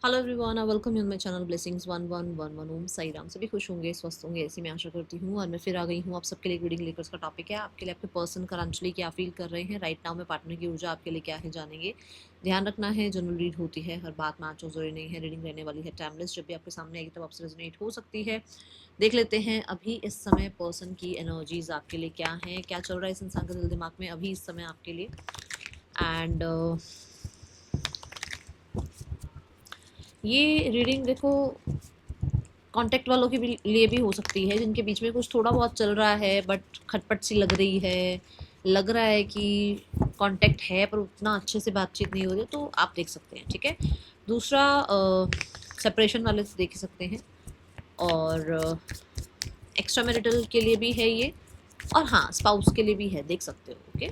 Hello everyone, welcome you my channel blessings 1111 ओम साई राम। सभी खुश होंगे, स्वस्थ होंगे, ऐसी मैं आशा करती हूँ। और मैं फिर आ गई हूँ आप सबके लिए रीडिंग लेकर। उसका टॉपिक है आपके लिए आपके पर्सन करंटली क्या फील कर रहे हैं राइट नाउ में, पार्टनर की ऊर्जा आपके लिए क्या है जानेंगे। ध्यान रखना है, जनरल रीड होती है, हर बात मैच हो जरूरी नहीं है। रीडिंग रहने वाली है टाइमलेस, जब भी आपके सामने आएगी तब आपसे रेजोनेट हो सकती है। देख लेते हैं अभी इस समय पर्सन की एनर्जीज आपके लिए क्या है, क्या चल रहा है इस इंसान के दिल दिमाग में अभी इस समय आपके लिए। एंड ये रीडिंग देखो कांटेक्ट वालों के लिए भी हो सकती है, जिनके बीच में कुछ थोड़ा बहुत चल रहा है बट खटपट सी लग रही है, लग रहा है कि कांटेक्ट है पर उतना अच्छे से बातचीत नहीं हो रही, तो आप देख सकते हैं। ठीक है, दूसरा सेपरेशन वाले से देख सकते हैं, और एक्स्ट्रा मैरिटल के लिए भी है ये, और हाँ स्पाउस के लिए भी है, देख सकते हो। ओके,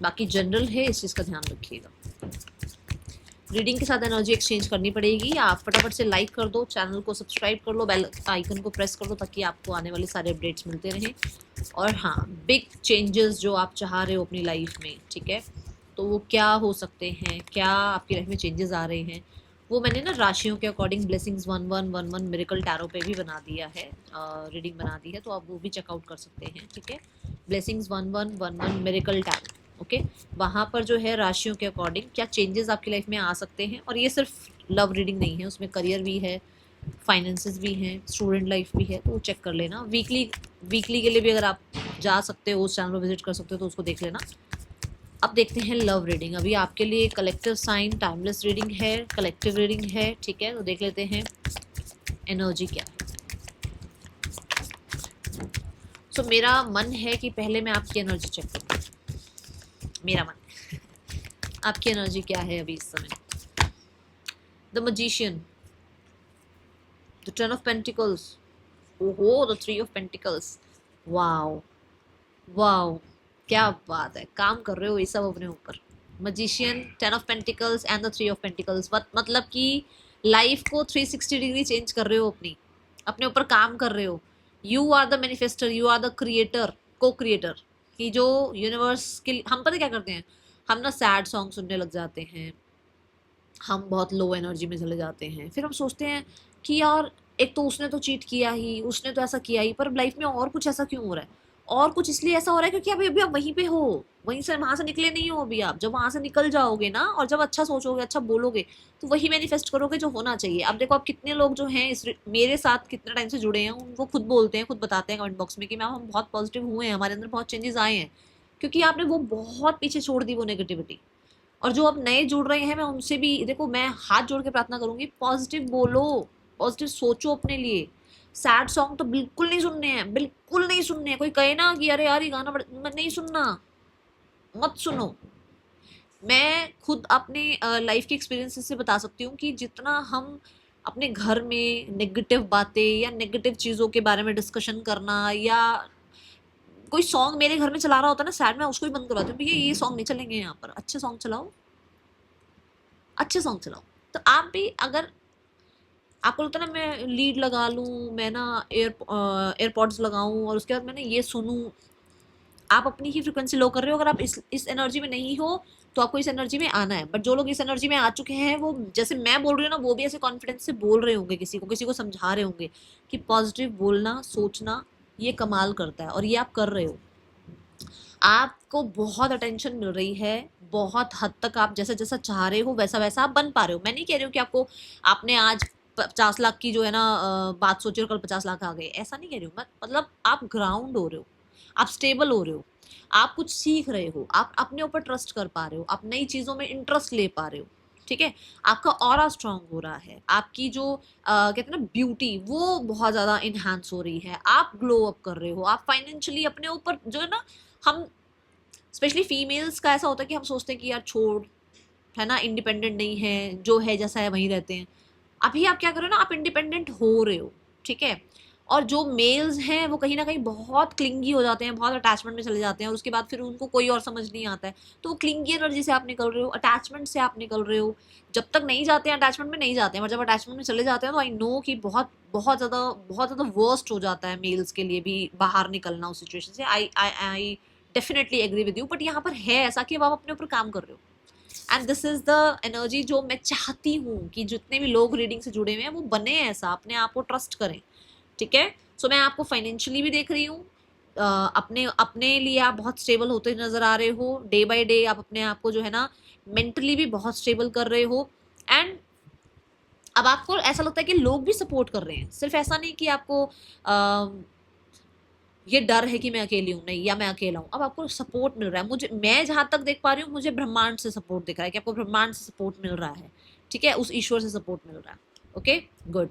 बाकी जनरल है, इस चीज़ का ध्यान रखिएगा। रीडिंग के साथ एनर्जी एक्सचेंज करनी पड़ेगी। आप फटाफट से लाइक कर दो, चैनल को सब्सक्राइब कर लो, बेल आइकन को प्रेस कर दो ताकि आपको आने वाले सारे अपडेट्स मिलते रहें। और हाँ, बिग चेंजेस जो आप चाह रहे हो अपनी लाइफ में, ठीक है, तो वो क्या हो सकते हैं, क्या आपकी लाइफ में चेंजेस आ रहे हैं, वो मैंने ना राशियों के अकॉर्डिंग ब्लेसिंग्स 1111 मिरेकल टैरो पे भी बना दिया है, रीडिंग बना दी है, तो आप वो भी चेकआउट कर सकते हैं। ठीक है, ब्लेसिंग्स 1111 मिरेकल टैरो। ओके, वहाँ पर जो है राशियों के अकॉर्डिंग क्या चेंजेस आपकी लाइफ में आ सकते हैं। और ये सिर्फ लव रीडिंग नहीं है, उसमें करियर भी है, फाइनेंसेस भी हैं, स्टूडेंट लाइफ भी है, तो वो चेक कर लेना। वीकली के लिए भी अगर आप जा सकते हो, उस चैनल पर विजिट कर सकते हो, तो उसको देख लेना। अब देखते हैं लव रीडिंग। अभी आपके लिए कलेक्टिव साइन टाइमलेस रीडिंग है, कलेक्टिव रीडिंग है। ठीक है, तो देख लेते हैं एनर्जी क्या है। सो मेरा मन है कि पहले मैं आपकी एनर्जी चेक करूँ। मेरा मन आपकी एनर्जी क्या है अभी इस समय। The magician, the ten of pentacles, ओहो the three of pentacles, wow wow, क्या बात है, काम कर रहे हो ये सब अपने ऊपर। Magician, ten of pentacles and the three of pentacles, मतलब कि लाइफ को 360 डिग्री चेंज कर रहे हो, अपने ऊपर काम कर रहे हो। You are the manifester, you are the creator, co creator, कि जो यूनिवर्स के हम पता क्या करते हैं, हम ना सैड सॉन्ग सुनने लग जाते हैं, हम बहुत लो एनर्जी में चले जाते हैं, फिर हम सोचते हैं कि यार एक तो उसने तो चीट किया ही, उसने तो ऐसा किया ही, पर लाइफ में और कुछ ऐसा क्यों हो रहा है। और कुछ इसलिए ऐसा हो रहा है क्योंकि अभी अभी आप वहीं पे हो, वहीं से वहां से निकले नहीं हो अभी। आप जब वहां से निकल जाओगे ना, और जब अच्छा सोचोगे, अच्छा बोलोगे, तो वही मैनिफेस्ट करोगे जो होना चाहिए। अब देखो, आप कितने लोग जो हैं इस मेरे साथ कितने टाइम से जुड़े हैं, वो खुद बोलते हैं, खुद बताते हैं कमेंट बॉक्स में कि मैम हम बहुत पॉजिटिव हुए हैं, हमारे अंदर बहुत चेंजेस आए हैं, क्योंकि आपने वो बहुत पीछे छोड़ दी वो नेगेटिविटी। और जो अब नए जुड़ रहे हैं, मैं उनसे भी देखो, मैं हाथ जोड़ के प्रार्थना करूंगी, पॉजिटिव बोलो, पॉजिटिव सोचो अपने लिए। सैड सॉन्ग तो बिल्कुल नहीं सुनने हैं, बिल्कुल नहीं सुनने हैं। कोई कहे ना कि अरे यार ये गाना नहीं सुनना, मत सुनो। मैं खुद अपने लाइफ के एक्सपीरियंसेस से बता सकती हूँ कि जितना हम अपने घर में नेगेटिव बातें या नेगेटिव चीज़ों के बारे में डिस्कशन करना, या कोई सॉन्ग मेरे घर में चला रहा होता है ना सैड, में उसको ही बंद करवाती हूँ, भैया ये सॉन्ग नहीं चलेंगे यहाँ पर, अच्छे सॉन्ग चलाओ, अच्छे सॉन्ग चलाओ। तो आप भी अगर आपको लगता है ना मैं लीड लगा लूँ, मैं ना एयरपॉड्स लगाऊं और उसके बाद मैं ना ये सुनूं, आप अपनी ही फ्रिक्वेंसी लो कर रहे हो। अगर आप इस एनर्जी में नहीं हो तो आपको इस एनर्जी में आना है। बट जो लोग इस एनर्जी में आ चुके हैं, वो जैसे मैं बोल रही हूँ ना, वो भी ऐसे कॉन्फिडेंस से बोल रहे होंगे, किसी को समझा रहे होंगे कि पॉजिटिव बोलना, सोचना, ये कमाल करता है, और ये आप कर रहे हो। आपको बहुत अटेंशन मिल रही है, बहुत हद तक आप जैसा जैसा चाह रहे हो वैसा वैसा आप बन पा रहे हो। मैं नहीं कह रही हूँ कि आपको आपने आज 50 लाख की जो है ना बात सोची और कल 50 लाख आ गए, ऐसा नहीं कह रही हूँ मैं। मतलब आप ग्राउंड हो रहे हो, आप स्टेबल हो रहे हो, आप कुछ सीख रहे हो, आप अपने ऊपर ट्रस्ट कर पा रहे हो, आप नई चीज़ों में इंटरेस्ट ले पा रहे हो। ठीक है, आपका ऑरा स्ट्रांग हो रहा है, आपकी जो कहते हैं ना ब्यूटी, वो बहुत ज़्यादा इन्हांस हो रही है, आप ग्लो अप कर रहे हो, आप फाइनेंशियली अपने ऊपर जो है ना, हम स्पेशली फीमेल्स का ऐसा होता है कि हम सोचते हैं कि यार छोड़, है ना, इंडिपेंडेंट नहीं है, जो है जैसा है वहीं रहते हैं। अभी आप क्या कर रहे हो ना, आप इंडिपेंडेंट हो रहे हो। ठीक है, और जो मेल्स हैं वो कहीं ना कहीं बहुत क्लिंगी हो जाते हैं, बहुत अटैचमेंट में चले जाते हैं, और उसके बाद फिर उनको कोई और समझ नहीं आता है। तो वो क्लिंगी एनर्जी से आप निकल रहे हो, अटैचमेंट से आप निकल रहे हो। जब तक नहीं जाते हैं अटैचमेंट में, नहीं जाते हैं, और जब अटैचमेंट में चले जाते हैं तो आई नो कि बहुत ज़्यादा वर्स्ट हो जाता है मेल्स के लिए भी बाहर निकलना उस सिचुएशन से। I definitely agree with you, but यहाँ पर है ऐसा कि अब आप अपने ऊपर काम कर रहे हो, and this is the energy जो मैं चाहती हूँ कि जितने भी लोग रीडिंग से जुड़े हुए हैं वो बने ऐसा, अपने आप को ट्रस्ट करें, ठीक है। सो मैं आपको फाइनेंशियली भी देख रही हूँ, अपने अपने लिए आप बहुत स्टेबल होते नजर आ रहे हो, डे बाय डे आप अपने आप को जो है ना मेंटली भी बहुत स्टेबल कर रहे हो। एंड अब आपको ऐसा लगता है कि लोग भी सपोर्ट कर रहे हैं, सिर्फ ऐसा नहीं कि आपको ये डर है कि मैं अकेली हूँ, नहीं, या मैं अकेला हूँ, अब आपको सपोर्ट मिल रहा है। मुझे, मैं जहां तक देख पा रही हूँ, मुझे ब्रह्मांड से सपोर्ट दिख रहा है कि आपको ब्रह्मांड से सपोर्ट मिल रहा है, ठीक है, उस ईश्वर से सपोर्ट मिल रहा है। Okay, good.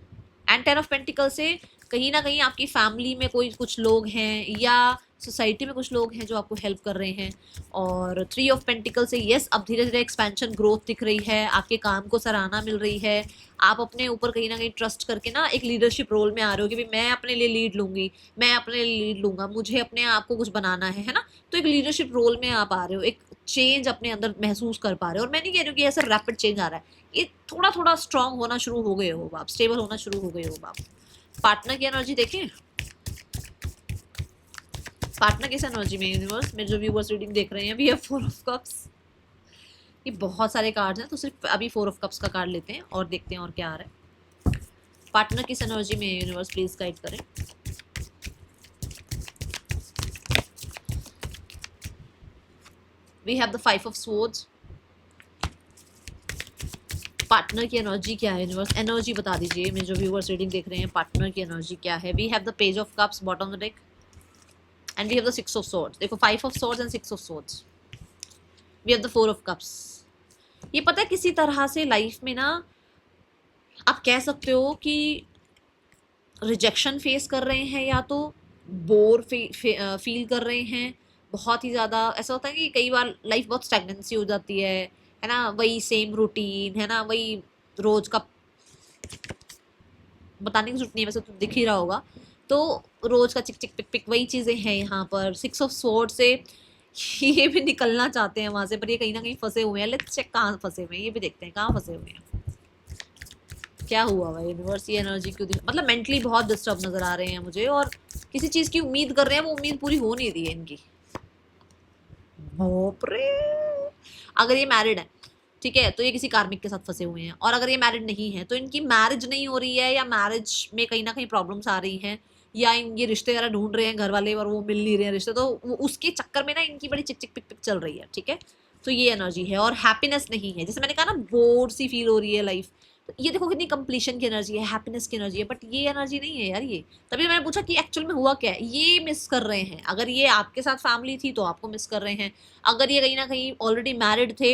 And 10 of pentacle से कहीं ना कहीं आपकी फैमिली में कोई कुछ लोग हैं या सोसाइटी में कुछ लोग हैं जो आपको हेल्प कर रहे हैं। और 3 ऑफ पेंटिकल से यस, अब धीरे धीरे एक्सपेंशन ग्रोथ दिख रही है, आपके काम को सराहना मिल रही है, आप अपने ऊपर कहीं ना कहीं ट्रस्ट करके ना एक लीडरशिप रोल में आ रहे हो कि भाई मैं अपने लिए लीड लूंगी, मैं अपने लिए लीड लूंगा, मुझे अपने आप को कुछ बनाना है ना। तो एक लीडरशिप रोल में आप आ रहे हो, एक चेंज अपने अंदर महसूस कर पा रहे हो। और मैं नहीं कह रही हूँ कि ऐसा रैपिड चेंज आ रहा है, ये थोड़ा थोड़ा स्ट्रांग होना शुरू हो गए हो आप, स्टेबल होना शुरू हो गए हो आप। पार्टनर की एनर्जी देखें, पार्टनर किस एनर्जी में यूनिवर्स में जो व्यूअर्स रीडिंग देख रहे हैं। वी हैव 4 ऑफ कप्स, ये बहुत सारे कार्ड्स हैं, तो सिर्फ अभी 4 ऑफ कप्स का कार्ड लेते हैं और देखते हैं और क्या आ रहा है। पार्टनर किस एनर्जी में यूनिवर्स प्लीज गाइड करें। We have the 5 of swords, partner की एनर्जी क्या है यूनिवर्स, एनर्जी बता दीजिए, मेरे जो व्यूअर्स रीडिंग देख रहे हैं, पार्टनर की एनर्जी क्या है। We have the page of cups bottom of the deck and we have the 6 of swords. देखो 5 of swords and 6 of swords, we have the 4 of cups. ये पता है किसी तरह से लाइफ में ना आप कह सकते हो कि रिजेक्शन फेस कर रहे हैं या तो बोर फील कर रहे हैं बहुत ही ज़्यादा। ऐसा होता है कि कई बार लाइफ बहुत स्टैग्नेंसी हो जाती है ना, वही सेम रूटीन है ना, वही रोज का, बताने की जरूरत नहीं है, वैसे तो दिख ही रहा होगा। तो रोज का चिक चिक पिक पिक वही चीज़ें हैं यहाँ पर। 6 ऑफ स्वॉर्ड से ये भी निकलना चाहते हैं वहां से, पर ये कहीं ना कहीं फंसे हुए हैं। लेट्स चेक कहाँ फंसे हुए हैं, ये भी देखते हैं कहाँ फंसे हुए हैं, क्या हुआ हुआ यूनिवर्स, ये एनर्जी क्यों मतलब मेंटली बहुत डिस्टर्ब नजर आ रहे हैं मुझे, और किसी चीज की उम्मीद कर रहे हैं, वो उम्मीद पूरी हो नहीं रही है इनकी। बाप रे, अगर ये मैरिड है ठीक है तो ये किसी कार्मिक के साथ फंसे हुए हैं, और अगर ये मैरिड नहीं है तो इनकी मैरिज नहीं हो रही है, या मैरिज में कहीं ना कहीं प्रॉब्लम्स आ रही हैं, या ये रिश्ते वगैरह ढूंढ रहे हैं घर वाले और वो मिल नहीं रहे हैं रिश्ते, तो वो उसके चक्कर में ना इनकी बड़ी चिक चिक पिक पिक चल रही है, ठीक है। तो ये एनर्जी है, और हैप्पीनेस नहीं है, जैसे मैंने कहा ना बोर सी फील हो रही है लाइफ। तो ये देखो कितनी कंप्लीशन की एनर्जी है, हैप्पीनेस की एनर्जी है, बट ये एनर्जी नहीं है यार ये। तभी मैंने पूछा कि एक्चुअल में हुआ क्या है, ये मिस कर रहे हैं। अगर ये आपके साथ फैमिली थी तो आपको मिस कर रहे हैं, अगर ये कहीं ना कहीं ऑलरेडी मैरिड थे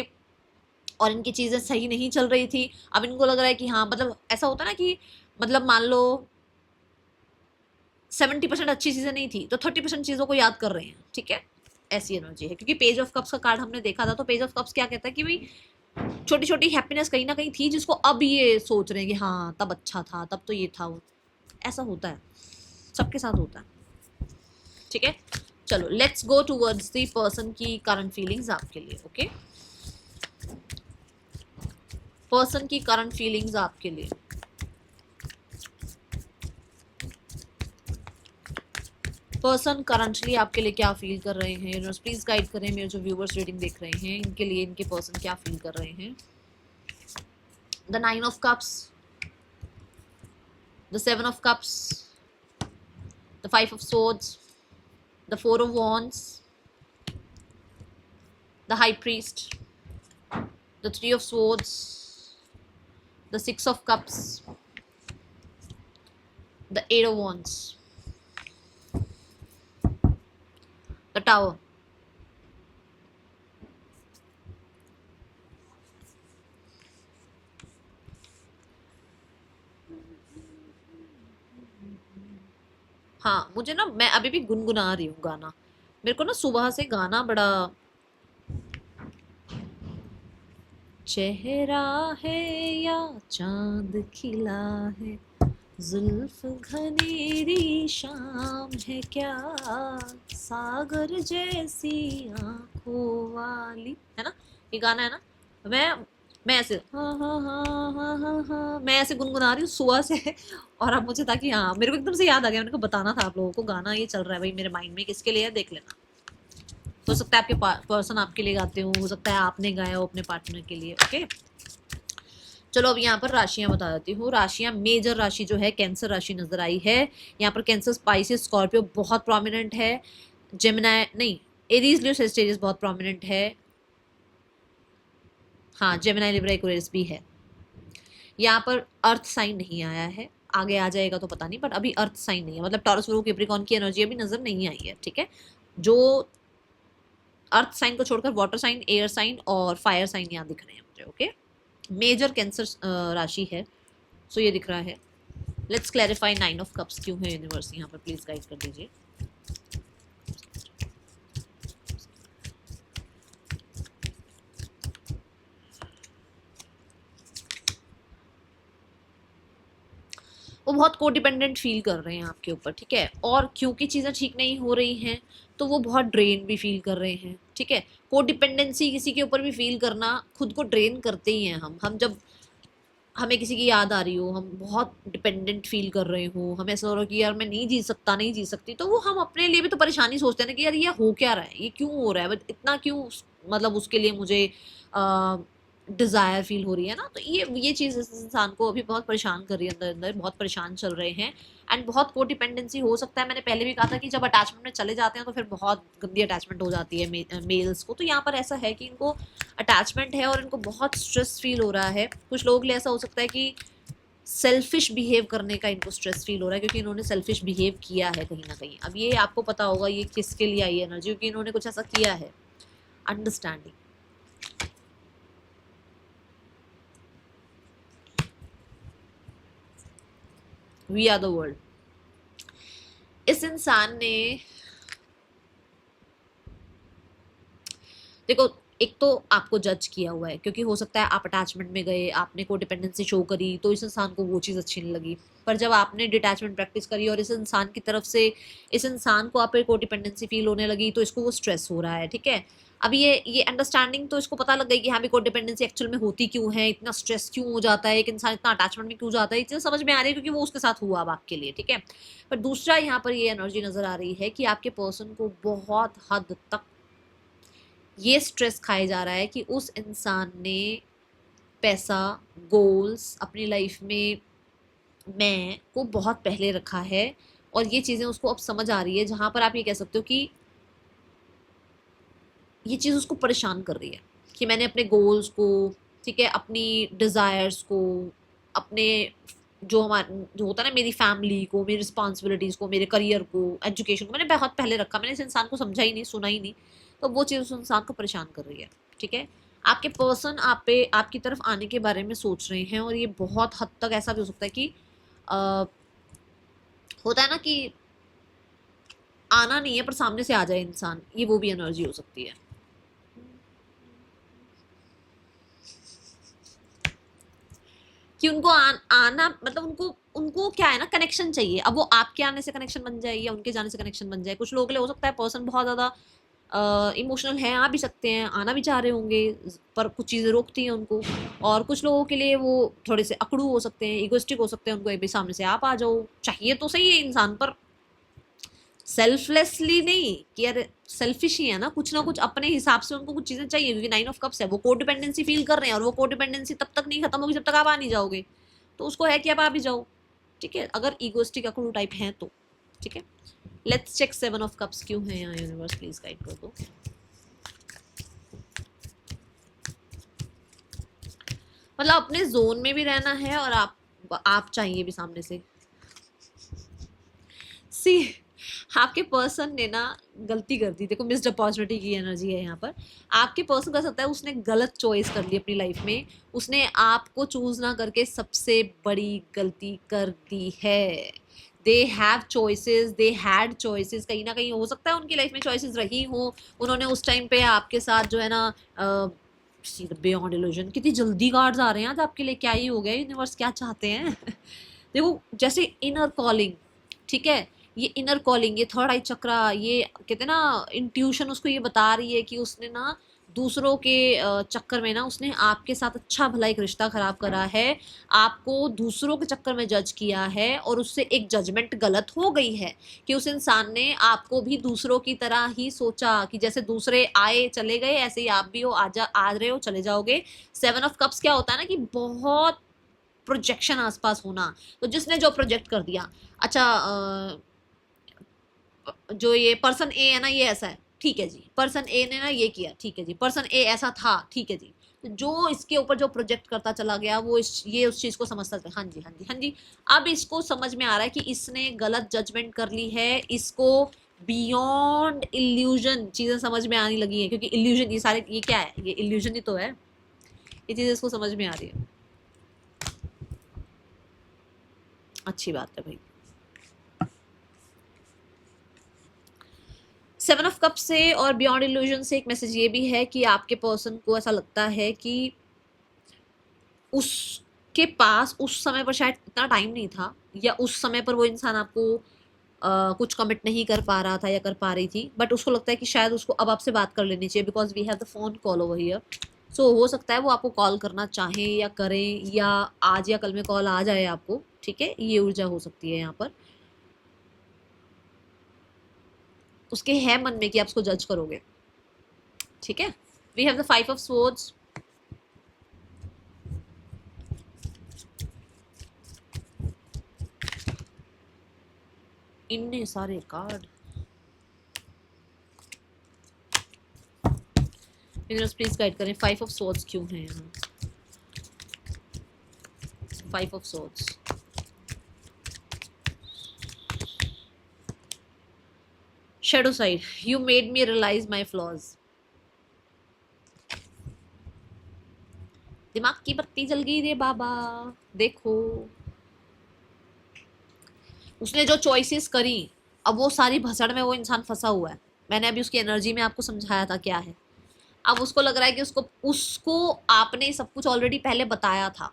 और इनकी चीज़ें सही नहीं चल रही थी, अब इनको लग रहा है कि हाँ, मतलब ऐसा होता है ना कि मतलब मान लो 70% अच्छी चीज़ें नहीं थी तो 30% चीज़ों को याद कर रहे हैं, ठीक है। ऐसी एनर्जी है, क्योंकि पेज ऑफ कप्स का कार्ड हमने देखा था, तो पेज ऑफ कप्स क्या कहता है कि भाई छोटी छोटी हैप्पीनेस कहीं ना कहीं थी जिसको अब ये सोच रहे हैं कि हाँ तब अच्छा था, तब तो ये था वो। ऐसा होता है, सबके साथ होता है, ठीक है। चलो let's go towards the person की करंट फीलिंग्स आपके लिए। ओके, पर्सन की करंट फीलिंग्स आपके लिए। पर्सन करंटली आपके लिए क्या फील कर रहे हैं यूनिवर्स प्लीज गाइड करें। मेरे जो व्यूवर्स रीडिंग देख रहे हैं इनके लिए इनके पर्सन क्या फील कर रहे हैं। The 9 of cups, the 7 of cups, the 5 of swords, the 4 of wands, the high priest, the 3 of swords, the 6 of cups, the 8 of wands, the tower. हाँ, मुझे ना, मैं अभी भी गुनगुना रही हूँ गाना, मेरे को ना सुबह से गाना बड़ा, चेहरा है या चांद खिला है, जुल्फ घनेरी शाम है क्या, सागर जैसी आंखों वाली, है ना ये गाना है ना। मैं ऐसे हाँ हाँ हाँ हाँ हाँ हाँ मैं ऐसे गुनगुना रही हूँ सुबह से और अब मुझे था कि हाँ, मेरे को एकदम से याद आ गया, मैंने को बताना था आप लोगों को, गाना ये चल रहा है भाई मेरे माइंड में, किसके लिए है देख लेना। हो सकता है आपके पर्सन आपके लिए गाते हो सकता है आपने गाया हो अपने पार्टनर के लिए। ओके, चलो अब यहाँ पर राशियां बता देती हूँ। राशियां, मेजर राशि जो है कैंसर राशि नजर आई है यहाँ पर। कैंसर, स्पाइसिस, स्कॉर्पियो बहुत प्रोमिनेंट है। जेमिनाई नहीं, एरीज, लियो, सेजिटेरियस बहुत प्रोमिनेंट है। हाँ, जेमिनाई, लिब्रा, एक्वेरियस भी है। यहाँ पर अर्थ साइन नहीं आया है, आगे आ जाएगा तो पता नहीं, बट अभी अर्थ साइन नहीं है, मतलब टॉरस, वर्गो, कैप्रिकॉर्न की एनर्जी अभी नजर नहीं आई है। ठीक है, जो अर्थ साइन को छोड़कर वाटर साइन, एयर साइन और फायर साइन यहाँ दिख रहे हैं मुझे। ओके, मेजर कैंसर राशि है, सो ये दिख रहा है। लेट्स क्लैरिफाई 9 ऑफ कप्स क्यों है यूनिवर्स यहाँ पर, प्लीज गाइड कर दीजिए। वो बहुत कोडिपेंडेंट फील कर रहे हैं आपके ऊपर। ठीक है, और क्योंकि चीज़ें ठीक नहीं हो रही हैं तो वो बहुत ड्रेन भी फील कर रहे हैं। ठीक है, कोडिपेंडेंसी किसी के ऊपर भी फील करना खुद को ड्रेन करते ही हैं हम जब हमें किसी की याद आ रही हो, हम बहुत डिपेंडेंट फील कर रहे हो, हमें ऐसा हो रहा है कि यार मैं नहीं जी सकता, नहीं जी सकती, तो वो हम अपने लिए भी तो परेशानी सोचते हैं ना कि यार ये हो क्या रहा है, ये क्यों हो रहा है, इतना क्यों, मतलब उसके लिए मुझे डिज़ायर फील हो रही है ना। तो ये चीज़ इस इंसान को अभी बहुत परेशान कर रही है, अंदर अंदर बहुत परेशान चल रहे हैं। एंड बहुत को डिपेंडेंसी हो सकता है, मैंने पहले भी कहा था कि जब अटैचमेंट में चले जाते हैं तो फिर बहुत गंदी अटैचमेंट हो जाती है मेल्स को। तो यहाँ पर ऐसा है कि इनको अटैचमेंट है और इनको बहुत स्ट्रेस फील हो रहा है। कुछ लोगों के लिए ऐसा हो सकता है कि सेल्फिश बिहेव करने का इनको स्ट्रेस फील हो रहा है, क्योंकि इन्होंने सेल्फिश बिहेव किया है कहीं ना कहीं। अब ये आपको पता होगा ये किसके लिए आई एनर्जी, क्योंकि इन्होंने कुछ ऐसा किया है। Understanding, we are the world. इस इंसान ने, देखो, एक तो आपको जज किया हुआ है, क्योंकि हो सकता है आप अटैचमेंट में गए, आपने को डिपेंडेंसी शो करी तो इस इंसान को वो चीज़ अच्छी नहीं लगी। पर जब आपने डिटैचमेंट प्रैक्टिस करी और इस इंसान की तरफ से इस इंसान को आप पे को डिपेंडेंसी फील होने लगी तो इसको वो स्ट्रेस हो रहा है। ठीक है, अब ये अंडरस्टैंडिंग तो इसको पता लग गई कि हाँ भी को डिपेंडेंसी एक्चुअल में होती क्यों है, इतना स्ट्रेस क्यों हो जाता है, एक इंसान इतना अटैचमेंट में क्यों जाता है, ये चीज़ समझ में आ रही है क्योंकि वो उसके साथ हुआ अब आपके लिए। ठीक है, पर दूसरा यहाँ पर ये एनर्जी नजर आ रही है कि आपके पर्सन को बहुत हद तक ये स्ट्रेस खाया जा रहा है कि उस इंसान ने पैसा, गोल्स अपनी लाइफ में मैं को बहुत पहले रखा है, और ये चीज़ें उसको अब समझ आ रही है, जहाँ पर आप ये कह सकते हो कि ये चीज़ उसको परेशान कर रही है कि मैंने अपने गोल्स को, ठीक है, अपनी डिज़ायर्स को, अपने जो होता है ना, मेरी फैमिली को, मेरी रिस्पॉन्सिबिलिटीज़ को, मेरे करियर को, एजुकेशन को मैंने बहुत पहले रखा, मैंने इस इंसान को समझा ही नहीं, सुना ही नहीं। तो वो चीज़ उस इंसान को परेशान कर रही है। ठीक है, आपके पर्सन आप पे, आपकी तरफ आने के बारे में सोच रहे हैं, और ये बहुत हद तक ऐसा भी हो सकता है कि होता है ना कि आना नहीं है पर सामने से आ जाए इंसान, ये वो भी एनर्जी हो सकती है। कि उनको आना, मतलब उनको उनको क्या है ना, कनेक्शन चाहिए। अब वो आपके आने से कनेक्शन बन जाए या उनके जाने से कनेक्शन बन जाए। कुछ लोगों के लिए हो सकता है पर्सन बहुत ज़्यादा इमोशनल है, आ भी सकते हैं, आना भी चाह रहे होंगे, पर कुछ चीज़ें रोकती हैं उनको। और कुछ लोगों के लिए वो थोड़े से अकड़ू हो सकते हैं, इगोइस्टिक हो सकते हैं, उनको भी सामने से आप आ जाओ, चाहिए तो सही है इंसान, पर सेल्फलेसली नहीं कि यार सेल्फिश ही है ना कुछ अपने हिसाब से उनको कुछ चीज़ें चाहिए, क्योंकि 9 ऑफ कप्स है, वो कोडिपेंडेंसी फील कर रहे हैं, और वो कोडिपेंडेंसी तब तक नहीं खत्म होगी जब तक आप आ नहीं जाओगे। तो उसको है कि आप आ भी जाओ। ठीक है, अगर ईगोइस्टिक अकड़ू टाइप हैं तो। ठीक है, लेट्स चेक 7 ऑफ कप्स क्यों है यहाँ, यूनिवर्स प्लीज गाइड कर दो। मतलब अपने जोन में भी रहना है और आप चाहिए भी सामने से। सी, आपके पर्सन ने ना गलती कर दी, देखो मिस्ड अपॉर्चुनिटी की एनर्जी है यहाँ पर। आपके पर्सन कर सकता है उसने गलत चॉइस कर ली अपनी लाइफ में, उसने आपको चूज ना करके सबसे बड़ी गलती कर दी है। They have choices, they had choices, कहीं ना कहीं हो सकता है उनकी लाइफ में चॉइसेस रही हो, उन्होंने उस टाइम पे आपके साथ जो है ना बियॉन्ड इल्यूजन। कितनी जल्दी कार्ड्स आ रहे हैं आज आपके लिए, क्या ही हो गया यूनिवर्स, क्या चाहते हैं। देखो जैसे इनर कॉलिंग, ठीक है, ये इनर कॉलिंग, ये थर्ड आई चक्रा, ये कहते हैं ना इंट्यूशन, उसको ये बता रही है कि उसने ना दूसरों के चक्कर में ना उसने आपके साथ अच्छा भला एक रिश्ता खराब करा है, आपको दूसरों के चक्कर में जज किया है और उससे एक जजमेंट गलत हो गई है कि उस इंसान ने आपको भी दूसरों की तरह ही सोचा कि जैसे दूसरे आए चले गए ऐसे ही आप भी हो, आ रहे हो चले जाओगे। 7 ऑफ कप्स क्या होता है ना कि बहुत प्रोजेक्शन आसपास होना, तो जिसने जो प्रोजेक्ट कर दिया, अच्छा जो ये पर्सन ए है ना ये ऐसा है, ठीक है जी, पर्सन ए ने ना ये किया, ठीक है जी, पर्सन ए ऐसा था, ठीक है जी, तो जो इसके ऊपर जो प्रोजेक्ट करता चला गया वो ये उस चीज को समझता था, हाँ जी हाँ जी हाँ जी। अब इसको समझ में आ रहा है कि इसने गलत जजमेंट कर ली है, इसको बियॉन्ड इल्यूजन चीजें समझ में आने लगी है, क्योंकि इल्यूजन ये सारे ये क्या है, ये इल्यूजन ही तो है, ये चीज इसको समझ में आ रही है। अच्छी बात है भाई। 7 ऑफ कप से और बियॉन्ड इल्यूजन से एक मैसेज ये भी है कि आपके पर्सन को ऐसा लगता है कि उसके पास उस समय पर शायद इतना टाइम नहीं था, या उस समय पर वो इंसान आपको कुछ कमिट नहीं कर पा रहा था या कर पा रही थी, बट उसको लगता है कि शायद उसको अब आपसे बात कर लेनी चाहिए, because we have the phone call over here. So हो सकता है वो आपको कॉल करना चाहें या करें, या आज या कल में कॉल आ जाए आपको, ठीक है, ये ऊर्जा हो सकती है यहाँ पर। उसके है मन में कि आप उसको जज करोगे, ठीक है। We have the 5 of swords. इतने सारे कार्ड, प्लीज गाइड करें 5 ऑफ स्वॉर्ड्स क्यों है यहाँ। 5 of swords, shadow side, you made me realise my flaws. दिमाग की बत्ती जल गई रे बाबा, देखो उसने जो चॉइसेस करी, अब वो सारी भसड़ में वो इंसान फंसा हुआ है। मैंने अभी उसकी एनर्जी में आपको समझाया था क्या है। अब उसको लग रहा है कि उसको उसको आपने सब कुछ ऑलरेडी पहले बताया था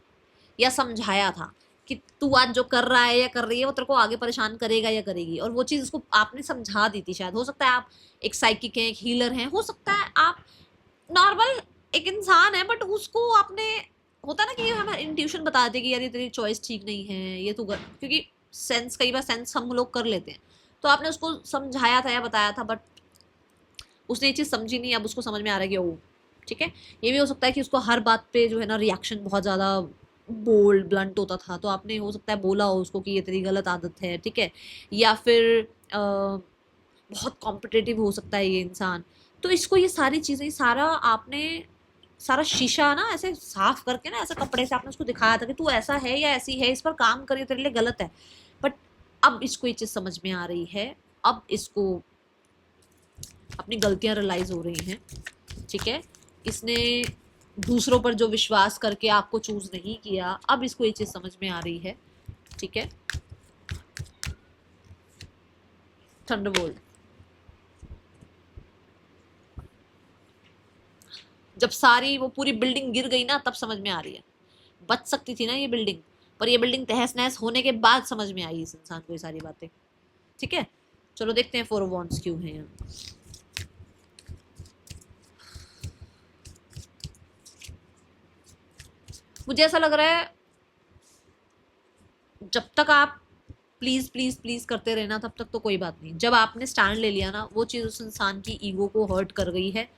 या समझाया था कि तू आज जो कर रहा है या कर रही है वो तेरे को आगे परेशान करेगा या करेगी, और वो चीज़ उसको आपने समझा दी थी शायद। हो सकता है आप एक साइकिक हैं, एक हीलर हैं, हो सकता है आप नॉर्मल एक इंसान है, बट उसको आपने, होता ना कि हमें इंट्यूशन बता दे कि यार ये तेरी चॉइस ठीक नहीं है, ये तू क्योंकि सेंस, कई बार सेंस हम लोग कर लेते हैं, तो आपने उसको समझाया था या बताया था, बट उसने ये चीज़ समझी नहीं। अब उसको समझ में आ रहा है कि ओ ठीक है। ये भी हो सकता है कि उसको हर बात पे जो है ना रिएक्शन बहुत ज़्यादा बोल्ड ब्लंट होता था, तो आपने हो सकता है बोला हो उसको कि ये तेरी गलत आदत है, ठीक है, या फिर बहुत कॉम्पिटिटिव हो सकता है ये इंसान। तो इसको ये सारी चीज़ें, सारा आपने सारा शीशा ना ऐसे साफ करके ना ऐसे कपड़े से आपने उसको दिखाया था कि तू ऐसा है या ऐसी है, इस पर काम करिए, तेरे लिए गलत है। बट अब इसको ये चीज़ समझ में आ रही है, अब इसको अपनी गलतियां रियलाइज हो रही हैं, ठीक है। इसने दूसरों पर जो विश्वास करके आपको चूज नहीं किया, अब इसको ये चीज समझ में आ रही है, ठीक है। थंडरबोल्ट, जब सारी वो पूरी बिल्डिंग गिर गई ना तब समझ में आ रही है। बच सकती थी ना ये बिल्डिंग, पर ये बिल्डिंग तहस नहस होने के बाद समझ में आई इस इंसान को ये सारी बातें, ठीक है। चलो देखते हैं 4 ऑफ वॉन्ड्स क्यों है यहाँ। मुझे ऐसा लग रहा है जब तक आप प्लीज प्लीज प्लीज करते रहना तब तक तो कोई बात नहीं, जब आपने स्टैंड ले लिया ना वो चीज़ उस इंसान की ईगो को हर्ट कर गई है,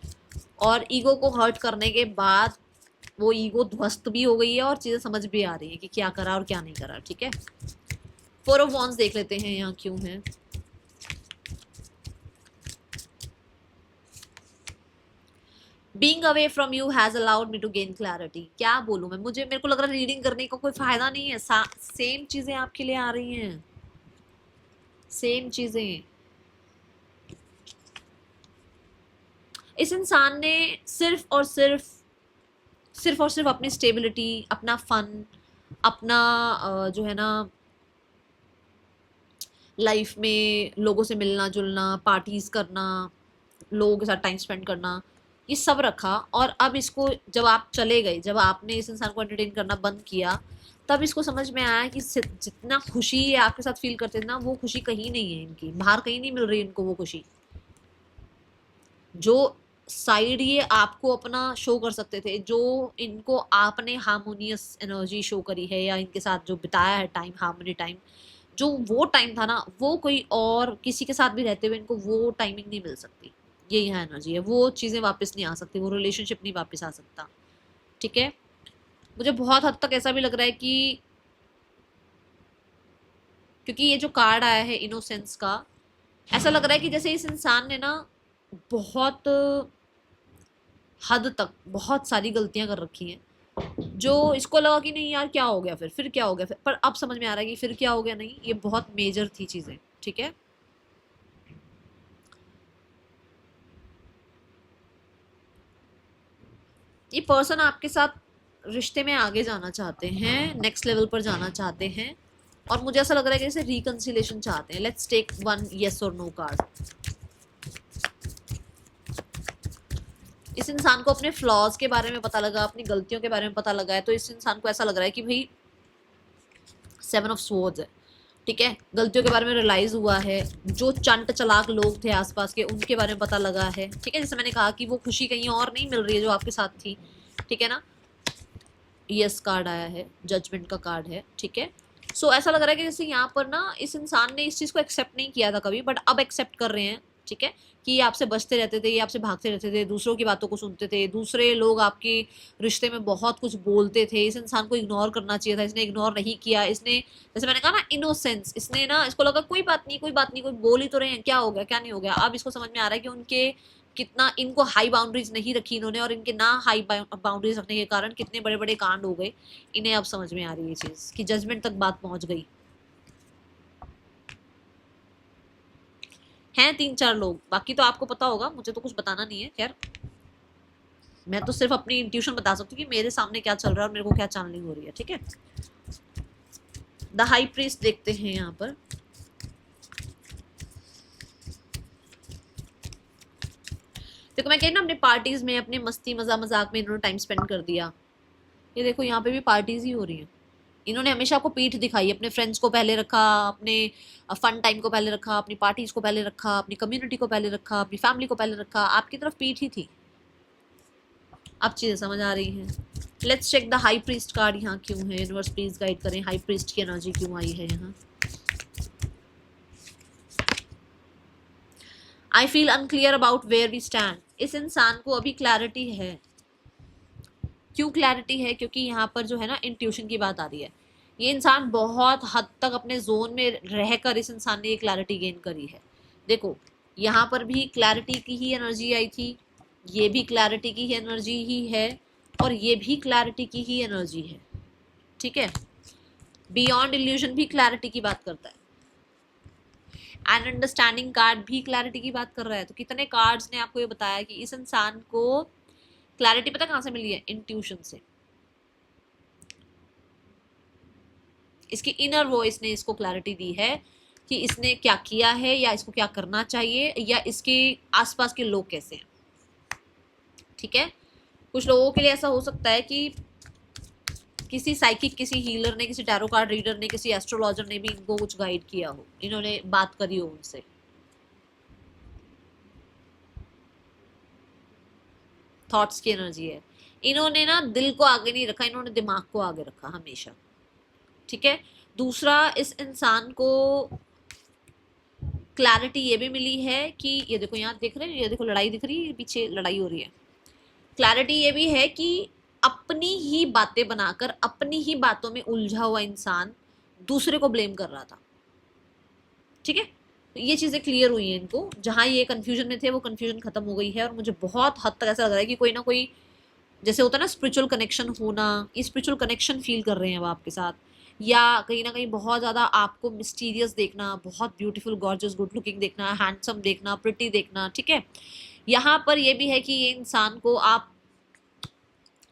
और ईगो को हर्ट करने के बाद वो ईगो ध्वस्त भी हो गई है और चीज़ें समझ भी आ रही है कि क्या करा और क्या नहीं करा, ठीक है। 4 ऑफ वॉन्ड्स देख लेते हैं यहाँ क्यों है। Being away from you has allowed me to gain clarity। क्या बोलूं मैं, मुझे मेरे को लग रहा है रीडिंग करने का कोई फायदा नहीं है, सेम चीजें आपके लिए आ रही हैं, सेम चीजें। इस इंसान ने सिर्फ और सिर्फ अपनी स्टेबिलिटी, अपना फन, अपना जो है ना लाइफ में लोगों से मिलना जुलना, पार्टीज करना, लोगों के साथ टाइम स्पेंड करना, ये सब रखा। और अब इसको जब आप चले गए, जब आपने इस इंसान को एंटरटेन करना बंद किया, तब इसको समझ में आया कि जितना खुशी ये आपके साथ फील करते थे ना, वो खुशी कहीं नहीं है इनकी, बाहर कहीं नहीं मिल रही इनको वो खुशी। जो साइड ये आपको अपना शो कर सकते थे, जो इनको आपने हार्मोनियस एनर्जी शो करी है या इनके साथ जो बिताया है टाइम, हार्मनी टाइम, जो वो टाइम था ना, वो कोई और किसी के साथ भी रहते हुए इनको वो टाइमिंग नहीं मिल सकती। ये यहाँ एनर्जी है, वो चीज़ें वापस नहीं आ सकती, वो रिलेशनशिप नहीं वापस आ सकता। ठीक है, मुझे बहुत हद तक ऐसा भी लग रहा है कि क्योंकि ये जो कार्ड आया है इनोसेंस का, ऐसा लग रहा है कि जैसे इस इंसान ने ना बहुत हद तक बहुत सारी गलतियां कर रखी हैं, जो इसको लगा कि नहीं यार क्या हो गया, फिर क्या हो गया, फिर पर अब समझ में आ रहा है कि फिर क्या हो गया, नहीं ये बहुत मेजर थी चीजें। ठीक है, ये पर्सन आपके साथ रिश्ते में आगे जाना चाहते हैं, नेक्स्ट लेवल पर जाना चाहते हैं, और मुझे ऐसा लग रहा है कि जैसे रिकंसिलेशन चाहते हैं। लेट्स टेक वन येस और नो कार्ड। इस इंसान को अपने फ्लॉज के बारे में पता लगा, अपनी गलतियों के बारे में पता लगा है, तो इस इंसान को ऐसा लग रहा है कि भाई 7 ऑफ स्वॉर्ड्स है। ठीक है, गलतियों के बारे में रियलाइज हुआ है, जो चंट चलाक लोग थे आसपास के उनके बारे में पता लगा है। ठीक है, जैसे मैंने कहा कि वो खुशी कहीं और नहीं मिल रही है जो आपके साथ थी। ठीक है ना, यस कार्ड आया है, जजमेंट का कार्ड है। ठीक है, सो ऐसा लग रहा है कि जैसे यहाँ पर ना इस इंसान ने इस चीज़ को एक्सेप्ट नहीं किया था कभी, बट अब एक्सेप्ट कर रहे हैं। ठीक है, कि ये आपसे बचते रहते थे, ये आपसे भागते रहते थे, दूसरों की बातों को सुनते थे, दूसरे लोग आपके रिश्ते में बहुत कुछ बोलते थे, इस इंसान को इग्नोर करना चाहिए था, इसने इग्नोर नहीं किया। इसने, जैसे मैंने कहा ना इनोसेंस, इसने ना, इसको लगा कोई बात नहीं, कोई बात नहीं, कोई बोल ही तो रहे हैं, क्या हो गया, क्या नहीं हो गया। अब इसको समझ में आ रहा है कि उनके कितना, इनको हाई बाउंड्रीज नहीं रखी इन्होंने, और इनके ना हाई बाउंड्रीज रखने के कारण कितने बड़े बड़े कांड हो गए। इन्हें अब समझ में आ रही है ये चीज़ कि जजमेंट तक बात पहुंच गई। हैं 3-4 लोग, बाकी तो आपको पता होगा, मुझे तो कुछ बताना नहीं है। खैर, मैं तो सिर्फ अपनी इंट्यूशन बता सकती हूँ कि मेरे सामने क्या चल रहा है और मेरे को क्या चैनलिंग हो रही है। ठीक है, द हाई प्रीस्ट देखते हैं यहाँ पर। देखो मैं कह रही ना, अपने पार्टीज में, अपने मस्ती मजाक में इन्होंने टाइम स्पेंड कर दिया। ये देखो यहाँ पे भी पार्टीज ही हो रही हैं। इन्होंने हमेशा आपको पीठ दिखाई, अपने फ्रेंड्स को पहले रखा, अपने फन टाइम को पहले रखा, अपनी पार्टीज को पहले रखा, अपनी कम्युनिटी को पहले रखा, अपनी फैमिली को पहले रखा, आपकी तरफ पीठ ही थी। अब चीजें समझ आ रही हैं। Let's check the high priest card यहाँ क्यों है, यूनिवर्स प्लीज गाइड करें, हाई प्रीस्ट की एनर्जी क्यों आई है यहाँ। I feel unclear about where we stand. इस इंसान को अभी क्लैरिटी है। क्यों क्लैरिटी है? क्योंकि यहाँ पर जो है ना इंट्यूशन की बात आ रही है। ये इंसान बहुत हद तक अपने जोन में रहकर इस इंसान ने ये क्लैरिटी गेन करी है। देखो यहाँ पर भी क्लैरिटी की ही एनर्जी आई थी, ये भी क्लैरिटी की ही एनर्जी ही है, और ये भी क्लैरिटी की ही एनर्जी है। ठीक है, बियॉन्ड इल्यूजन भी क्लैरिटी की बात करता है, एंड अंडरस्टैंडिंग कार्ड भी क्लैरिटी की बात कर रहा है। तो कितने कार्ड्स ने आपको ये बताया कि इस इंसान को क्लैरिटी पता कहाँ से मिली है? इंट्यूशन से। इसकी इनर वॉइस ने इसको क्लैरिटी दी है कि इसने क्या किया है, या इसको क्या करना चाहिए, या इसके आसपास के लोग कैसे हैं। ठीक है, कुछ लोगों के लिए ऐसा हो सकता है कि किसी साइकिक, किसी हीलर ने, किसी टैरो कार्ड रीडर ने, किसी एस्ट्रोलॉजर ने भी इनको कुछ गाइड किया हो, इन्होंने बात करी हो उनसे। थॉट्स की एनर्जी है। इन्होंने ना दिल को आगे नहीं रखा, इन्होंने दिमाग को आगे रखा हमेशा। ठीक है, दूसरा इस इंसान को क्लैरिटी ये भी मिली है कि ये देखो यहाँ देख रहे हैं, ये देखो लड़ाई दिख रही है, पीछे लड़ाई हो रही है। क्लैरिटी ये भी है कि अपनी ही बातें बनाकर, अपनी ही बातों में उलझा हुआ इंसान दूसरे को ब्लेम कर रहा था। ठीक है, तो ये चीज़ें क्लियर हुई हैं इनको, जहाँ ये कंफ्यूजन में थे वो कंफ्यूजन खत्म हो गई है। और मुझे बहुत हद तक ऐसा लग रहा है कि कोई ना कोई, जैसे होता है ना स्पिरिचुअल कनेक्शन होना, ये स्पिरिचुअल कनेक्शन फील कर रहे हैं वो आपके साथ, या कहीं ना कहीं बहुत ज़्यादा आपको मिस्टीरियस देखना, बहुत ब्यूटीफुल गॉर्जियस गुड लुकिंग देखना, हैंडसम देखना, प्रिटी देखना। ठीक है, यहाँ पर ये भी है कि ये इंसान को, आप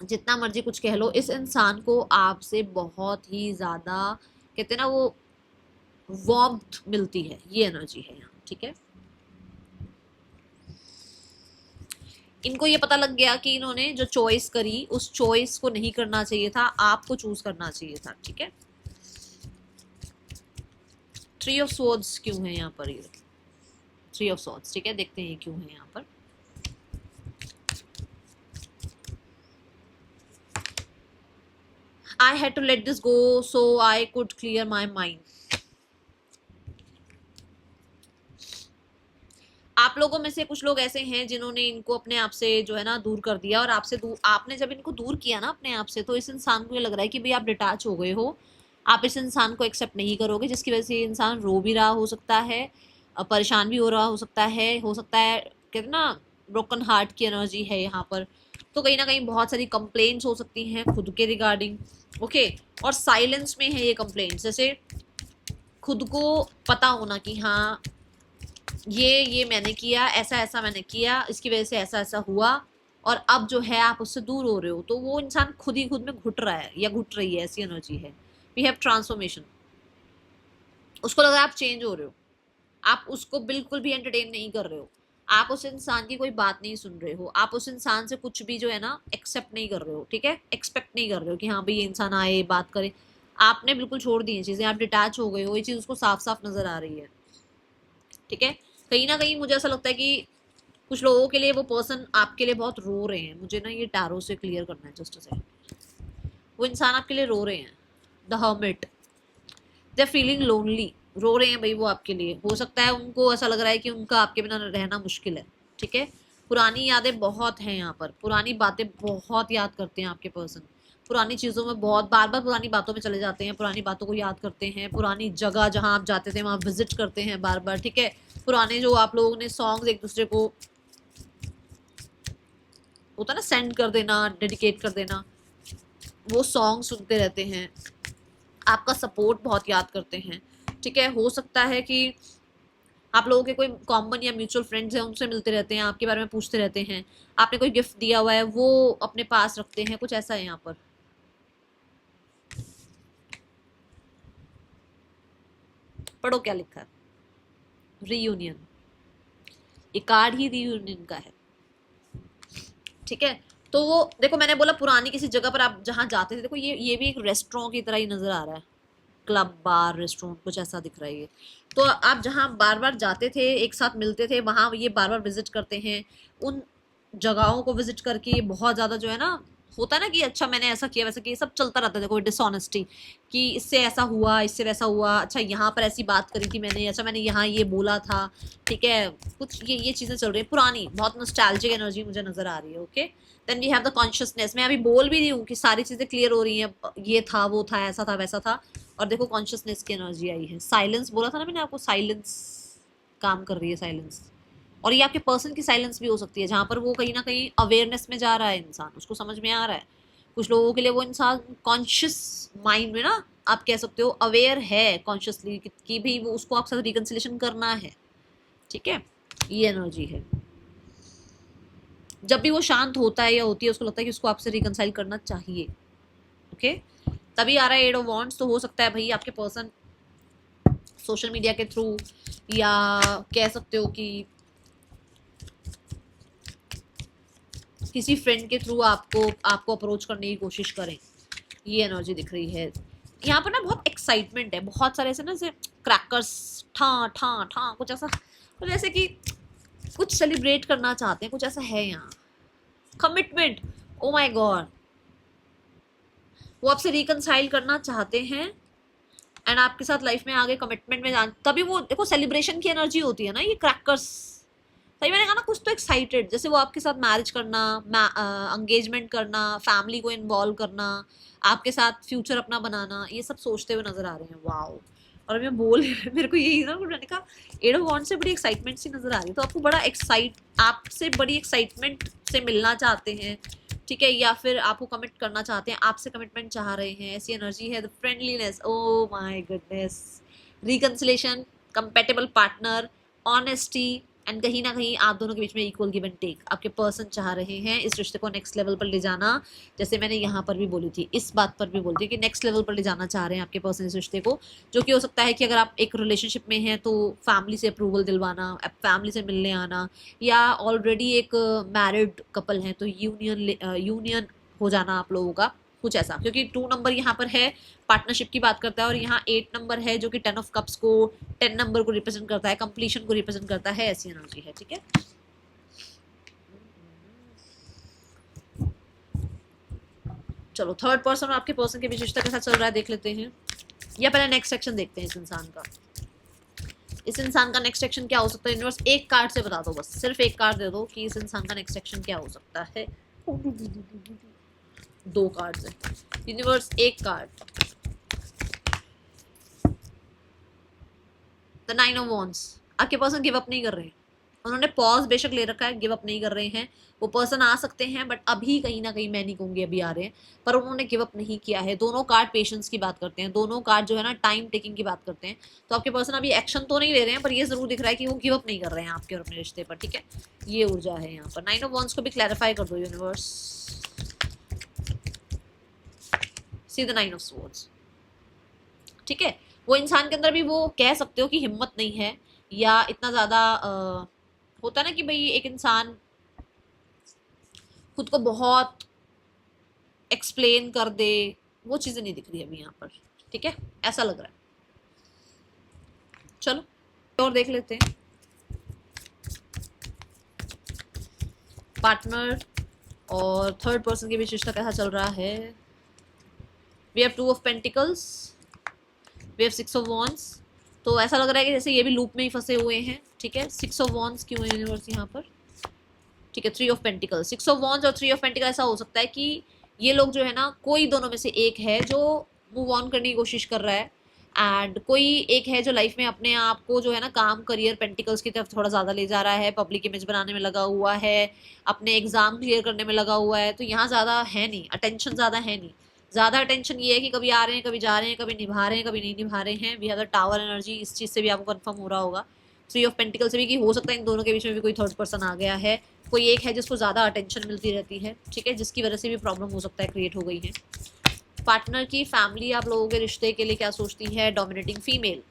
जितना मर्जी कुछ कह लो, इस इंसान को आपसे बहुत ही ज़्यादा, कहते हैं ना वो, वार्मथ मिलती है, ये एनर्जी है यहाँ। ठीक है, इनको ये पता लग गया कि इन्होंने जो चॉइस करी उस चॉइस को नहीं करना चाहिए था, आपको चूज करना चाहिए था। ठीक है, 3 ऑफ स्वॉर्ड्स क्यों है यहाँ पर? ये 3 ऑफ स्वॉर्ड्स, ठीक है, देखते हैं क्यों है यहाँ पर। I had to let this go so I could clear my mind. आप लोगों में से कुछ लोग ऐसे हैं जिन्होंने इनको अपने आप से जो है ना दूर कर दिया, और आपसे दूर, आपने जब इनको दूर किया ना अपने आप से, तो इस इंसान को ये लग रहा है कि भाई आप डिटैच हो गए हो, आप इस इंसान को एक्सेप्ट नहीं करोगे, जिसकी वजह से ये इंसान रो भी रहा हो सकता है, परेशान भी हो रहा हो सकता है कहते हैं ना ब्रोकन हार्ट की एनर्जी है यहाँ पर। तो कहीं ना कहीं बहुत सारी कंप्लेंट्स हो सकती हैं खुद के रिगार्डिंग। ओके, और साइलेंस में है ये कंप्लेंट्स, जैसे खुद को पता होना कि हाँ ये मैंने किया, ऐसा ऐसा मैंने किया, इसकी वजह से ऐसा ऐसा हुआ, और अब जो है आप उससे दूर हो रहे हो, तो वो इंसान खुद ही खुद में घुट रहा है या घुट रही है, ऐसी एनर्जी है। We have transformation. उसको लग रहा है आप चेंज हो रहे हो, आप उसको बिल्कुल भी एंटरटेन नहीं कर रहे हो, आप उस इंसान की कोई बात नहीं सुन रहे हो, आप उस इंसान से कुछ भी जो है ना एक्सेप्ट नहीं कर रहे हो, ठीक है, एक्सपेक्ट नहीं कर रहे हो कि हाँ भाई ये इंसान आए बात करे, आपने बिल्कुल छोड़ दी है चीज़ें, आप डिटैच हो गए हो, ये चीज़ उसको साफ साफ नजर आ रही है। ठीक है, कहीं ना कहीं मुझे ऐसा लगता है कि कुछ लोगों के लिए वो पर्सन आपके लिए बहुत रो रहे हैं। मुझे ना ये टैरो से क्लियर करना है जस्ट से, वो इंसान आपके लिए रो रहे हैं। The hermit, they feeling lonely, रो रहे हैं भाई वो आपके लिए। हो सकता है उनको ऐसा लग रहा है कि उनका आपके बिना रहना मुश्किल है। ठीक है, पुरानी यादें बहुत हैं यहाँ पर, पुरानी बातें बहुत याद करते हैं आपके पर्सन, पुरानी चीज़ों में बहुत बार बार पुरानी बातों में चले जाते हैं, पुरानी बातों को याद करते हैं, पुरानी जगह जहाँ आप जाते थे वहाँ विजिट करते हैं बार बार। ठीक है, पुराने जो आप लोगों ने सॉन्ग्स एक दूसरे को होता ना सेंड कर देना, डेडिकेट कर देना, वो सॉन्ग सुनते रहते हैं, आपका सपोर्ट बहुत याद करते हैं। ठीक है, हो सकता है कि आप लोगों के कोई कॉमन या म्यूचुअल फ्रेंड्स हैं, उनसे मिलते रहते हैं, आपके बारे में पूछते रहते हैं, आपने कोई गिफ्ट दिया हुआ है वो अपने पास रखते हैं, कुछ ऐसा है यहाँ पर। पढ़ो क्या लिखा है, रीयूनियन, ये कार्ड ही रीयूनियन का है। ठीक है, तो वो देखो मैंने बोला पुरानी किसी जगह पर आप जहाँ जाते थे, देखो ये भी एक रेस्टोरेंट की तरह ही नजर आ रहा है, क्लब बार रेस्टोरेंट कुछ ऐसा दिख रहा है ये। तो आप जहाँ बार बार जाते थे, एक साथ मिलते थे, वहां ये बार बार विजिट करते हैं, उन जगहों को विजिट करके बहुत ज्यादा जो है ना होता है ना कि अच्छा मैंने ऐसा किया वैसा किया, सब चलता रहता है। कोई डिसऑनेस्टी कि इससे ऐसा हुआ, इससे वैसा हुआ, अच्छा यहाँ पर ऐसी बात करी थी मैंने, अच्छा मैंने यहाँ ये बोला था। ठीक है, कुछ ये चीजें चल रही है, पुरानी बहुत नॉस्टैल्जिक एनर्जी मुझे नजर आ रही है। Okay, then we have the consciousness. मैं अभी बोल भी रही हूँ कि सारी चीजें क्लियर हो रही हैं, ये था वो था ऐसा था वैसा था, और देखो कॉन्शियसनेस की एनर्जी आई है। साइलेंस बोला था ना मैंने आपको, साइलेंस काम कर रही है, साइलेंस। और ये आपके पर्सन की साइलेंस भी हो सकती है, जहां पर वो कहीं ना कहीं अवेयरनेस में जा रहा है इंसान, उसको समझ में आ रहा है। कुछ लोगों के लिए वो इंसान कॉन्शियस माइंड में ना आप कह सकते हो अवेयर है कॉन्शियसली कि भी वो उसको आपके साथ रिकंसिलेशन करना है। ठीक है, ये एनर्जी है। जब भी वो शांत होता है या होती है, उसको लगता है कि उसको आपसे रिकंसाइल करना चाहिए। ओके, तभी आ रहा है एट ऑफ वॉन्ड्स। तो हो सकता है भाई आपके पर्सन सोशल मीडिया के थ्रू, या कह सकते हो कि किसी फ्रेंड के थ्रू आपको अप्रोच करने की कोशिश करें, ये एनर्जी दिख रही है। यहाँ पर ना बहुत एक्साइटमेंट है, बहुत सारे ऐसे ना जैसे क्रैकर्स ठा ठा ठा कुछ ऐसा, कुछ ऐसे कि कुछ सेलिब्रेट करना चाहते हैं, कुछ ऐसा है यहाँ। कमिटमेंट, ओ माय गॉड, वो आपसे रिकंसाइल करना चाहते हैं एंड आपके साथ लाइफ में आगे कमिटमेंट में जान, तभी वो देखो सेलिब्रेशन की एनर्जी होती है ना ये क्रैकर्स। सही मैंने कहा ना, कुछ तो एक्साइटेड, जैसे वो आपके साथ मैरिज करना, एंगेजमेंट करना, फैमिली को इन्वॉल्व करना, आपके साथ फ्यूचर अपना बनाना, ये सब सोचते हुए नजर आ रहे हैं। वाओ, और मैं बोल मेरे को यही ना, मैंने कहा एट ऑफ वॉन्ड्स से बड़ी एक्साइटमेंट सी नजर आ रही है, तो आपको बड़ा आपसे बड़ी एक्साइटमेंट से मिलना चाहते हैं। ठीक है, या फिर आपको कमिट करना चाहते हैं, आपसे कमिटमेंट चाह रहे हैं, ऐसी एनर्जी है। The friendliness, oh my goodness, reconciliation, compatible partner, honesty, and कहीं ना कहीं आप दोनों के बीच में इक्वल गिव एंड टेक। आपके पर्सन चाह रहे हैं इस रिश्ते को नेक्स्ट लेवल पर ले जाना, जैसे मैंने यहाँ पर भी बोली थी, इस बात पर भी बोलती है कि नेक्स्ट लेवल पर ले जाना चाह रहे हैं आपके पर्सन इस रिश्ते को। जो कि हो सकता है कि अगर आप एक रिलेशनशिप में हैं तो फैमिली से अप्रूवल दिलवाना, फैमिली से मिलने आना, या ऑलरेडी एक मैरिड कपल है तो यूनियन हो जाना आप लोगों का, कुछ ऐसा। क्योंकि 2 नंबर यहाँ पर है, पार्टनरशिप की बात करता है, और यहाँ 8 नंबर है जो कि 10 ऑफ कप्स को, 10 नंबर को रिप्रेजेंट करता है, कंप्लीशन को रिप्रेजेंट करता है, ऐसी एनर्जी है। ठीक है, चलो थर्ड पर्सन और आपके पर्सन के बीच रिश्ता कैसा चल रहा है देख लेते हैं, या पहले नेक्स्ट सेक्शन देखते हैं इस इंसान का। इस इंसान का नेक्स्ट सेक्शन क्या हो सकता है यूनिवर्स, एक कार्ड से बता दो, बस सिर्फ एक कार्ड दे दो कि इस इंसान का नेक्स्ट सेक्शन क्या हो सकता है। 2 कार्ड्स है यूनिवर्स, एक कार्ड, द 9 ऑफ वॉन्ड्स। आपके पर्सन गिव अप नहीं कर रहे हैं, उन्होंने पॉज बेशक ले रखा है, गिव अप नहीं कर रहे हैं। वो पर्सन आ सकते हैं बट अभी कहीं ना कहीं, मैं नहीं कहूँगी अभी आ रहे हैं, पर उन्होंने गिव अप नहीं किया है। दोनों कार्ड पेशेंस की बात करते हैं, दोनों कार्ड जो है ना टाइम टेकिंग की बात करते हैं। तो आपके पर्सन अभी एक्शन तो नहीं ले रहे हैं, पर ये जरूर दिख रहा है कि वो गिव अप नहीं कर रहे हैं आपके और अपने रिश्ते पर, ठीक है। ये ऊर्जा है यहाँ पर। 9 ऑफ वॉन्ड्स को भी क्लैरिफाई कर दो universe. See the 9 of swords, ठीक है। वो इंसान के अंदर भी वो कह सकते हो कि हिम्मत नहीं है, या इतना ज्यादा होता है ना कि भाई एक इंसान खुद को बहुत एक्सप्लेन कर दे, वो चीजें नहीं दिख रही अभी यहाँ पर, ठीक है, ऐसा लग रहा है। चलो और देख लेते हैं। पार्टनर और थर्ड पर्सन के बीच रिश्ता कैसा चल रहा है। We have 2 of pentacles, we have 6 of wands. तो ऐसा लग रहा है कि जैसे ये भी लूप में ही फंसे हुए हैं, ठीक है। 6 ऑफ वॉन्ड्स क्यों है यूनिवर्स यहाँ पर, ठीक है। 3 ऑफ पेंटिकल्स, 6 ऑफ वॉन्ड्स और 3 ऑफ पेंटिकल। ऐसा हो सकता है कि ये लोग जो है ना, कोई दोनों में से एक है जो मूव ऑन करने की कोशिश कर रहा है, एंड कोई एक है जो लाइफ में अपने आप को जो है ना काम, करियर, पेंटिकल्स की तरफ थोड़ा ज़्यादा ले जा रहा है, पब्लिक इमेज बनाने में लगा हुआ है, अपने एग्जाम क्लियर करने में लगा हुआ है। तो यहाँ ज़्यादा है नहीं, अटेंशन ज़्यादा है नहीं। ज़्यादा अटेंशन ये है कि कभी आ रहे हैं, कभी जा रहे हैं, कभी निभा रहे हैं, कभी नहीं निभा रहे हैं। We have the tower energy, इस चीज़ से भी आपको कंफर्म हो रहा होगा। 3 ऑफ पेंटिकल से भी कि हो सकता है इन दोनों के बीच में भी कोई थर्ड पर्सन आ गया है, कोई एक है जिसको ज़्यादा अटेंशन मिलती रहती है, ठीक है, जिसकी वजह से भी प्रॉब्लम हो सकता है क्रिएट हो गई है। पार्टनर की फैमिली आप लोगों के रिश्ते के लिए क्या सोचती है। डोमिनेटिंग फीमेल,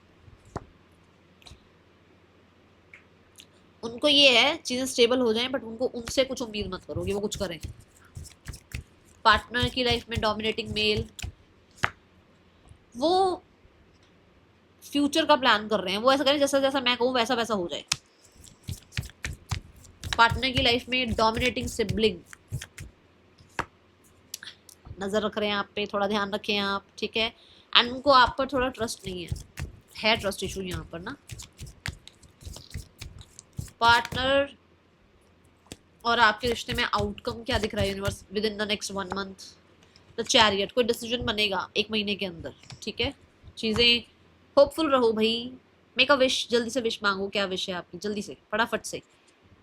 उनको ये है चीज़ें स्टेबल हो जाएं, बट उनको उनसे कुछ उम्मीद मत करो कि वो कुछ करें। पार्टनर की लाइफ में डोमिनेटिंग मेल, वो फ्यूचर का प्लान कर रहे हैं, वो ऐसा करें जैसा जैसा मैं कहूँ वैसा वैसा हो जाए। पार्टनर की लाइफ में डोमिनेटिंग सिबलिंग, नजर रख रहे हैं आप पे, थोड़ा ध्यान रखें आप, ठीक है। एंड उनको आप पर थोड़ा ट्रस्ट नहीं है ट्रस्ट इशू यहाँ पर ना। पार्टनर और आपके रिश्ते में आउटकम क्या दिख रहा है universe with in the next 1 month. The chariot, कोई डिसीजन बनेगा 1 महीने के अंदर, ठीक है। चीज़ें होपफुल रहो भाई, मेक अ विश, जल्दी से विश मांगो, क्या विश है आपकी, जल्दी से फटाफट से।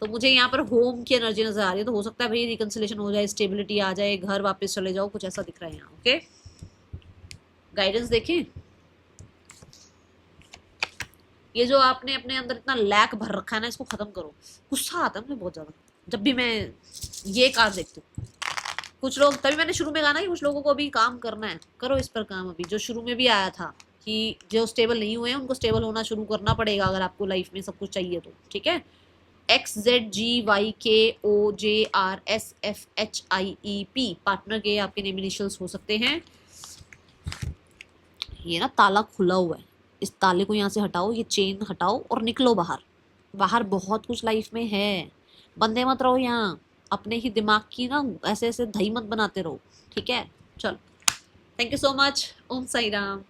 तो मुझे यहाँ पर होम की एनर्जी नजर आ रही है, तो हो सकता है भाई रिकंसिलेशन हो जाए, स्टेबिलिटी आ जाए, घर वापस चले जाओ, कुछ ऐसा दिख रहा है यहाँ, ओके। गाइडेंस देखें, ये जो आपने अपने अंदर इतना लैक भर रखा है ना, इसको खत्म करो। गुस्सा आता है मुझे बहुत ज्यादा जब भी मैं ये कार्ड देखती हूँ। कुछ लोग, तभी मैंने शुरू में कहा ना कि कुछ लोगों को अभी काम करना है, करो इस पर काम अभी, जो शुरू में भी आया था कि जो स्टेबल नहीं हुए हैं उनको स्टेबल होना शुरू करना पड़ेगा अगर आपको लाइफ में सब कुछ चाहिए तो, ठीक है। XZGYKOJRSFHIEP, पार्टनर के आपके नेम इनिशियल्स हो सकते हैं। ये ना ताला खुला हुआ है, इस ताले को यहाँ से हटाओ, ये चेन हटाओ और निकलो बाहर। बाहर बहुत कुछ लाइफ में है, बंदे मत रहो यहाँ, अपने ही दिमाग की ना ऐसे ऐसे दही मत बनाते रहो, ठीक है। चलो, thank you so much. Om Sai Ram.